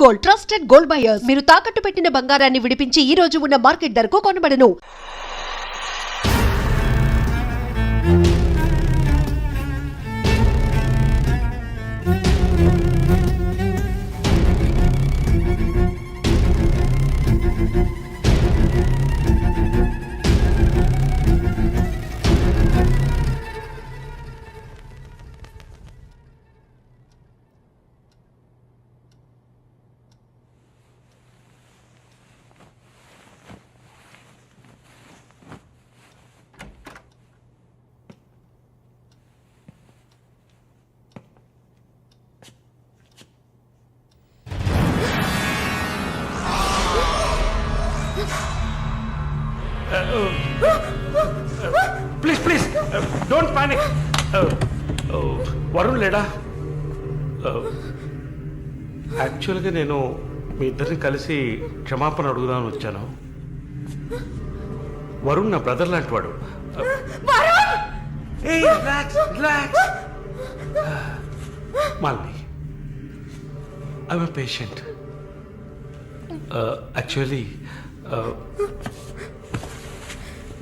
Gold, trusted gold buyers. మీరు తాకట్టు పెట్టిన బంగారాన్ని విడిపించి ఈ రోజు ఉన్న మార్కెట్ ధరకు కొనబడను. Please don't panic. వరుణ్ లేడా? యాక్చువల్గా నేను మీ ఇద్దరిని కలిసి క్షమాపణ అడుగుదామని వచ్చాను. వరుణ్ నా బ్రదర్ లాంటి వాడు. మాల్ని, ఐఎమ్ పేషెంట్. యాక్చువల్లీ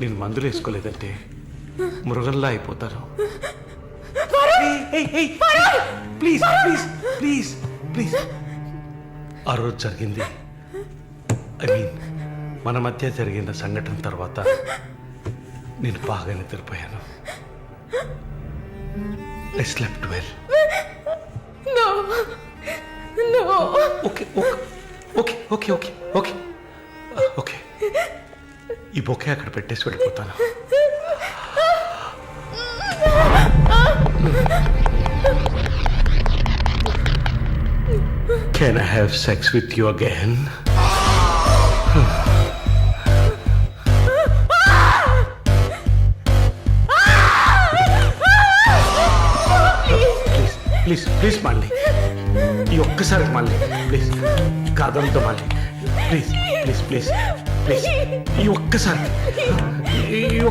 నేను మందులు వేసుకోలేదంటే మృగంలా అయిపోతాను. Please please please please. ఆ రోజు జరిగింది, ఐ మీన్ మన మధ్య జరిగిన సంఘటన తర్వాత నేను బాగా నిద్రపోయాను. I slept well. Okay okay okay okay okay okay. ఈ బొకే అక్కడ పెట్టేసి వెళ్ళిపోతాను. Can I have sex with you again? Please please Mali, ఈ ఒక్కసారి మాలి ప్లీజ్, కాదంతో Mali please please please please, ఈ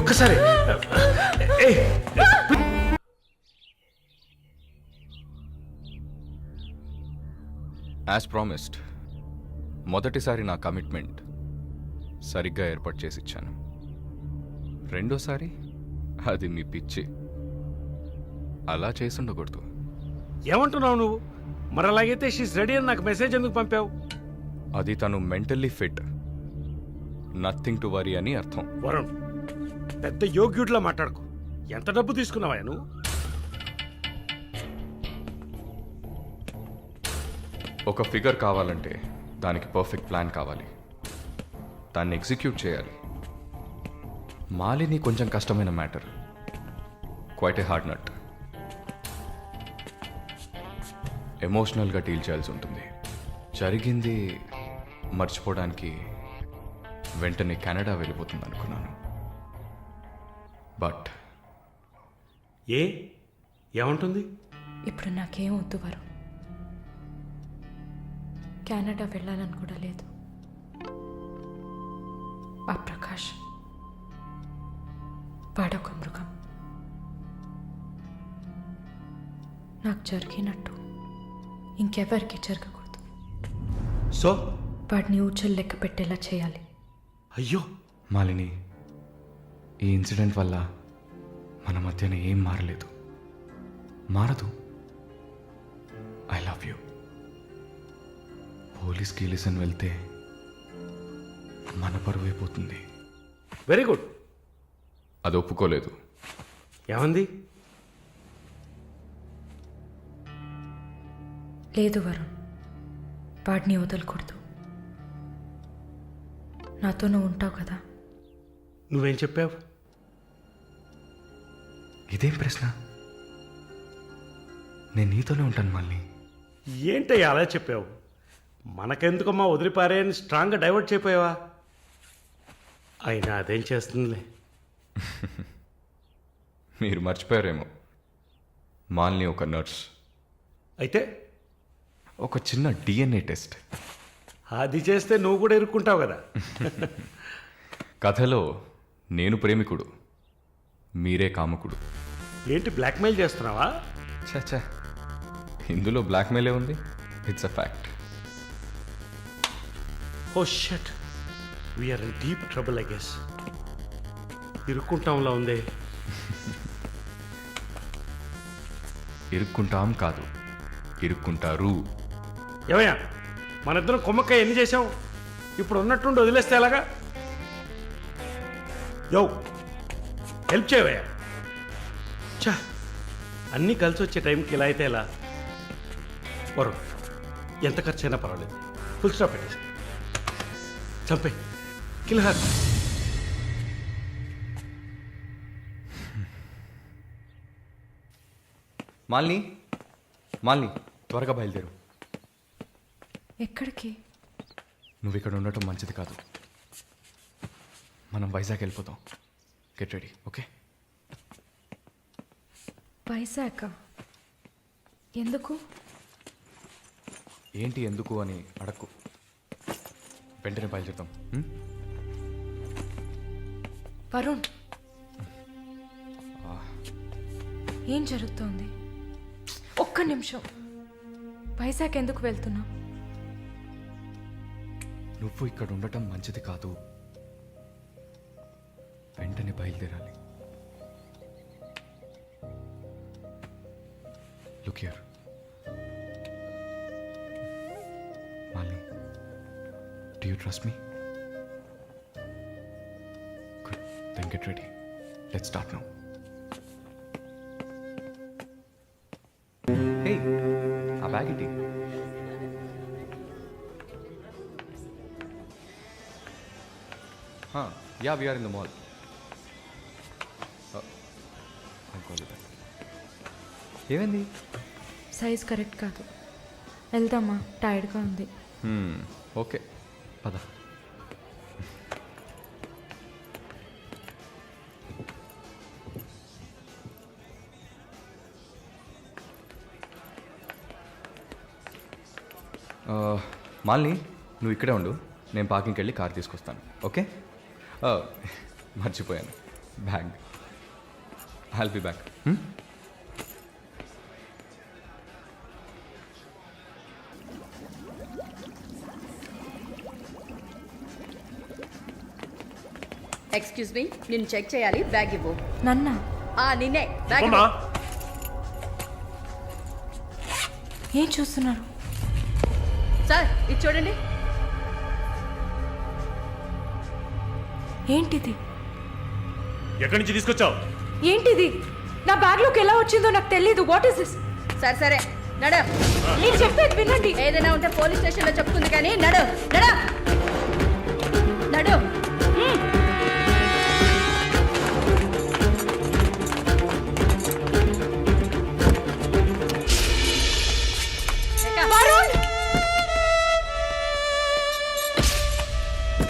ఒక్కసారి యాజ్ ప్రామిస్డ్ మొదటిసారి నా కమిట్మెంట్ సరిగ్గా ఏర్పాటు చేసి ఇచ్చాను. రెండోసారి అది మీ పిచ్చి. అలా చేసి ఉండకూడదు. ఏమంటున్నావు నువ్వు? మరి అలాగైతే షీస్ రెడీ అని నాకు మెసేజ్ ఎందుకు పంపావు? అది తను mentally fit, nothing to worry అని అర్థం. వరుణ్, పెద్ద యోగ్యుడిలా మాట్లాడుకో. ఎంత డబ్బు తీసుకున్నావా నువ్వు? ఒక ఫిగర్ కావాలంటే దానికి పర్ఫెక్ట్ ప్లాన్ కావాలి, దాన్ని ఎగ్జిక్యూట్ చేయాలి. మాలిని కొంచెం కష్టమైన matter, quite a hard nut. ఎమోషనల్గా డీల్ చేయాల్సి ఉంటుంది. జరిగింది మర్చిపోవడానికి వెంటనే కెనడా వెళ్ళిపోతుంది అనుకున్నాను. బట్ ఏమంటుంది? ఇప్పుడు నాకేం వద్దు వరుణ్, కెనడా వెళ్ళాలని కూడా లేదు. ఆ ప్రకాష్ వాడొక మృగం. నాకు జరిగినట్టు ఇంకెవరికి జరగకూడదు. సో వాడిని ఊచలు లెక్క పెట్టేలా చేయాలి. అయ్యో మాలిని, ఈ ఇన్సిడెంట్ వల్ల మన మధ్యన ఏం మారలేదు, మారదు. I love you. పోలీస్కి లిసన్ వెళ్తే మన పరువు అయిపోతుంది. Very good. అది ఒప్పుకోలేదు. ఏమంది? లేదు వరుణ్, వాడిని వదలకూడదు. నాతో నువ్వు ఉంటావు కదా. నువ్వేం చెప్పావు? ఇదేం ప్రశ్న? నేను నీతోనే ఉంటాను మళ్ళీ. ఏంటయ్యా అలా చెప్పావు? మనకెందుకమ్మా వదిలిపారేని స్ట్రాంగ్గా డైవర్ట్ చేయపోయావా? అయినా అదేం చేస్తుందిలే. మీరు మర్చిపోయారేమో, మాల్ని ఒక నర్స్. అయితే ఒక చిన్న DNA టెస్ట్. అది చేస్తే నువ్వు కూడా ఇరుక్కుంటావు కదా. కథలో నేను ప్రేమికుడు, మీరే కాముకుడు. ఏంటి బ్లాక్మెయిల్ చేస్తున్నావా? చచ్చా, ఇందులో బ్లాక్మెయిలే ఉంది. It's a fact. Oh shit we're in deep trouble I guess. ఇరుక్కుంటాంలా ఉందే. ఇరుక్కుంటాం కాదు, ఇరుక్కుంటారు. ఏమయ్యా మన ఇద్దరం కొమ్మక్కాయ ఎన్ని చేసాం? ఇప్పుడు ఉన్నట్టుండి వదిలేస్తే ఎలాగా? యో హెల్ప్ చేయవయ్యా. చా అన్నీ కలిసి వచ్చే టైంకి ఇలా అయితే ఎలా? వరుణ్ ఎంత ఖర్చు అయినా పర్వాలేదు, ఫుల్ స్టాప్ పెట్టేసి చంపే కిల్హార్. మాలిని, మాలిని త్వరగా బయలుదేరు. ఎక్కడికి? నువ్వు ఇక్కడ ఉండటం మంచిది కాదు. మనం వైజాగ్ వెళ్ళిపోతాం. Get ready, okay? వైజాగ్ ఎందుకు? ఏంటి ఎందుకు అని అడక్కు, వెంటనే బయలుదేరుతాం. వరుణ్, ఏం జరుగుతోంది? ఒక్క నిమిషం. వైజాగ్ ఎందుకు వెళ్తున్నావు? నువ్వు ఇక్కడ ఉండటం మంచిది కాదు, వెంటనే బయలుదేరాలి. Look here Malini, do you trust me? Good, then get ready. Let's start now. Hey, ఆ బ్యాగ్ ఇటీ. Yeah, we are in the mall. I'll call you back. ఏమైంది? సైజ్ కరెక్ట్ కాదు. వెళ్దామా? టైర్డ్గా ఉంది. ఓకే, పద. మాలిని, నువ్వు ఇక్కడే ఉండు, నేను పార్కింగ్కి వెళ్ళి కార్ తీసుకొస్తాను, ఓకే? మర్చిపోయాను, bag. I'll be back. Excuse me, నేను చెక్ చేయాలి, బ్యాగ్ ఇవ్వు. నన్నా? నిన్నే బ్యాగ్ అమ్మా ఇవ్వు. ఏం చూస్తున్నారు? సార్ ఇది చూడండి. ఏంటిది? ఎక్కడి నుంచి తీసుకొచ్చావు? ఏంటిది? నా బ్యాగ్లోకి ఎలా వచ్చిందో నాకు తెలీదు. What is this? సరే సరే నడు. నేను చెప్పేది వినండి. ఏదైనా ఉంటే పోలీస్ స్టేషన్లో చెప్తుంది కానీ నడు నడు నడు. వరుణ్!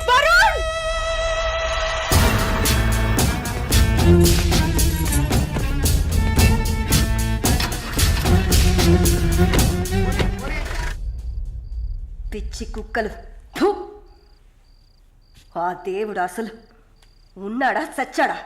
వరుణ్! పిచ్చి కుక్కలు. థు! ఆ దేవుడు అసలు ఉన్నాడా చచ్చాడా?